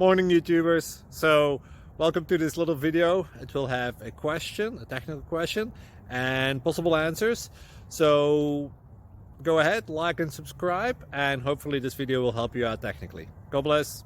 Morning YouTubers. So welcome to this little video. It will have a question, a technical question, and possible answers. So go ahead, like and subscribe, and hopefully this video will help you out technically. God bless.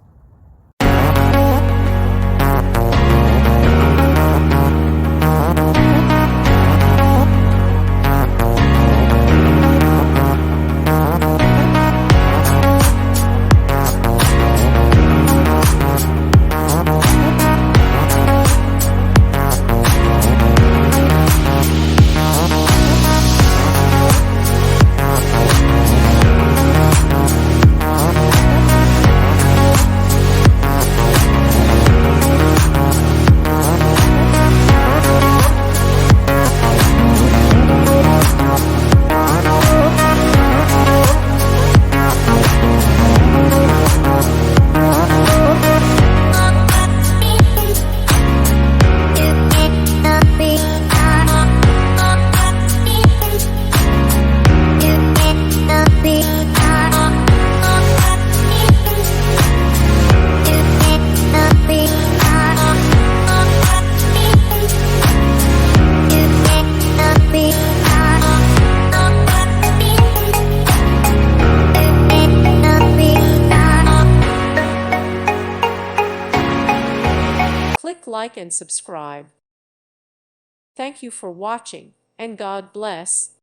Click like and subscribe. Thank you for watching, and God bless.